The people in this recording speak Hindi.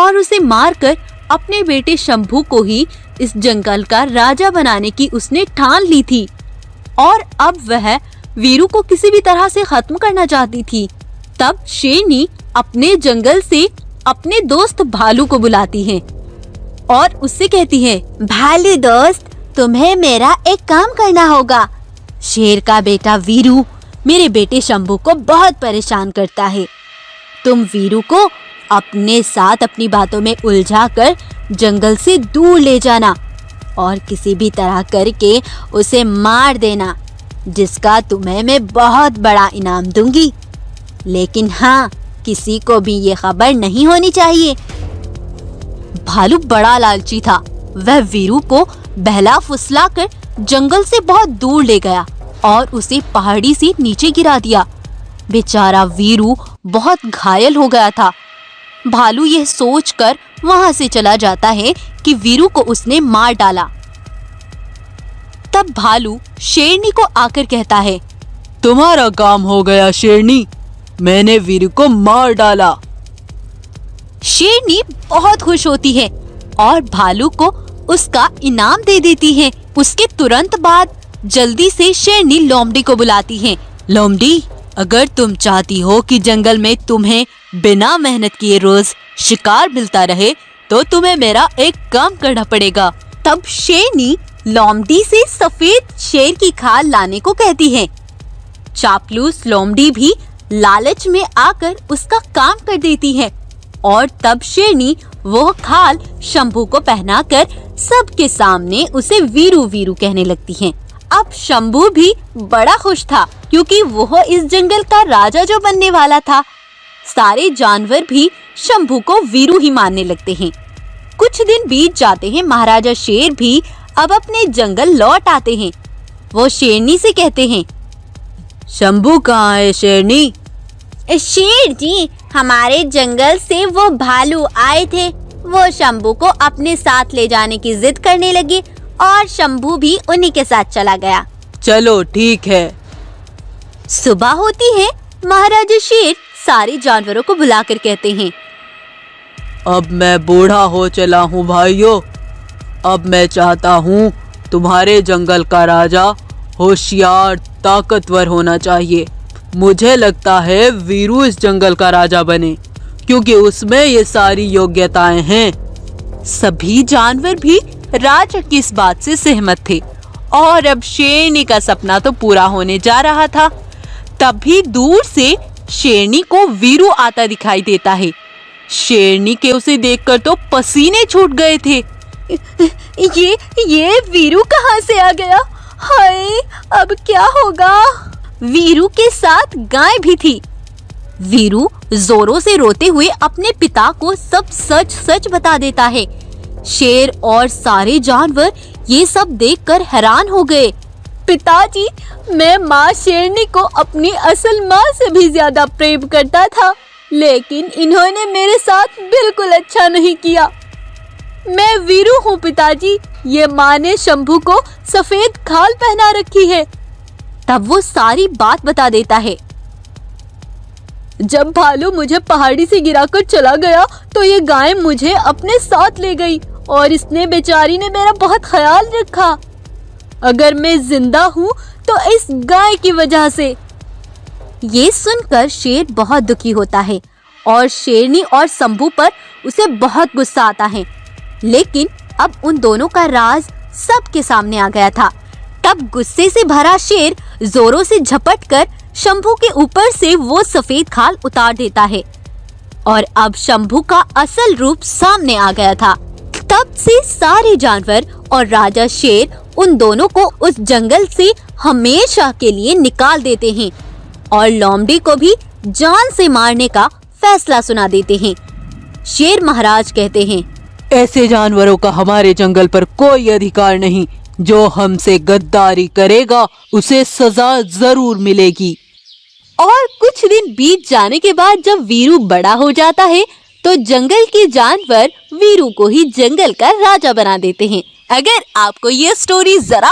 और उसे मारकर अपने बेटे शंभू को ही इस जंगल का राजा बनाने की उसने ठान ली थी और अब वह वीरू को किसी भी तरह से खत्म करना चाहती थी। तब शेरनी अपने जंगल से अपने दोस्त भालू को बुलाती है और उससे कहती है, भालू दोस्त, तुम्हें मेरा एक काम करना होगा। शेर का बेटा वीरू मेरे बेटे शंभू को बहुत परेशान करता है। तुम वीरू को अपने साथ अपनी बातों में उलझाकर जंगल से दूर ले जाना और किसी भी तरह करके उसे मार देना, जिसका तुम्हें मैं बहुत बड़ा इनाम दूंगी। लेकिन हाँ, किसी को भी ये खबर नहीं होनी चाहिए। भालू बड़ा लालची था। वह वीरू को बहला फुसला कर जंगल से बहुत दूर ले गया और उसे पहाड़ी से नीचे गिरा दिया। बेचारा वीरू बहुत घायल हो गया था। भालू यह सोचकर वहां से चला जाता है कि वीरू को उसने मार डाला। तब भालू शेरनी को आकर कहता है, तुम्हारा काम हो गया शेरनी, मैंने वीरू को मार डाला। शेरनी बहुत खुश होती है और भालू को उसका इनाम दे देती है। उसके तुरंत बाद जल्दी से शेरनी लोमड़ी को बुलाती है। लोमड़ी, अगर तुम चाहती हो कि जंगल में तुम्हें बिना मेहनत किए रोज शिकार मिलता रहे तो तुम्हें मेरा एक काम करना पड़ेगा। तब शेरनी लोमड़ी से सफेद शेर की खाल लाने को कहती है। चापलूस लोमड़ी भी लालच में आकर उसका काम कर देती है और तब शेरनी वो खाल शंभू को पहनाकर सबके सामने उसे वीरू वीरू कहने लगती है। अब शंभू भी बड़ा खुश था क्योंकि वो इस जंगल का राजा जो बनने वाला था। सारे जानवर भी शंभू को वीरू ही मानने लगते हैं। कुछ दिन बीत जाते हैं। महाराजा शेर भी अब अपने जंगल लौट आते हैं। वो शेरनी से कहते हैं, शंभू कहाँ है शेरनी? शेर जी, हमारे जंगल से वो भालू आए थे। वो शंभू को अपने साथ ले जाने की जिद करने लगे और शंभू भी उन्हीं के साथ चला गया। चलो ठीक है। सुबह होती है। महाराजा शेर सारे जानवरों को बुलाकर कहते हैं, अब मैं बूढ़ा हो चला हूँ भाइयों। अब मैं चाहता हूँ तुम्हारे जंगल का राजा होशियार, ताकतवर होना चाहिए। मुझे लगता है वीरू इस जंगल का राजा बने क्योंकि उसमें ये सारी योग्यताएं हैं। सभी जानवर भी राजा की इस बात से सहमत थे और अब शेरनी का सपना तो पूरा होने जा रहा था। तभी दूर से शेरनी को वीरू आता दिखाई देता है। शेरनी के उसे देखकर तो पसीने छूट गए थे। ये वीरू कहाँ से आ गया? हाय, अब क्या होगा? वीरू के साथ गाय भी थी। वीरू जोरों से रोते हुए अपने पिता को सब सच सच बता देता है। शेर और सारे जानवर ये सब देखकर हैरान हो गए। पिताजी, मैं माँ शेरनी को अपनी असल माँ से भी ज्यादा प्रेम करता था, लेकिन इन्होंने मेरे साथ बिल्कुल अच्छा नहीं किया। मैं वीरू हूँ पिताजी। ये माँ ने शंभू को सफेद खाल पहना रखी है। तब वो सारी बात बता देता है। जब भालू मुझे पहाड़ी से गिराकर चला गया तो ये गाय मुझे अपने साथ ले गई और इसने बेचारी ने मेरा बहुत ख्याल रखा। अगर मैं जिंदा हूँ तो इस गाय की वजह से। ये सुनकर शेर बहुत दुखी होता है और शेरनी और शंभू पर उसे बहुत गुस्सा आता है। लेकिन अब उन दोनों का राज सबके सामने आ गया था। तब गुस्से से भरा शेर जोरों से झपटकर शंभू के ऊपर से वो सफेद खाल उतार देता है और अब शंभू का असल रूप सामने आ गया था। तब से सारे जानवर और राजा शेर उन दोनों को उस जंगल से हमेशा के लिए निकाल देते हैं और लोमड़ी को भी जान से मारने का फैसला सुना देते हैं। शेर महाराज कहते हैं, ऐसे जानवरों का हमारे जंगल पर कोई अधिकार नहीं। जो हमसे गद्दारी करेगा उसे सजा जरूर मिलेगी। और कुछ दिन बीत जाने के बाद जब वीरू बड़ा हो जाता है तो जंगल के जानवर वीरू को ही जंगल का राजा बना देते हैं। अगर आपको ये स्टोरी जरा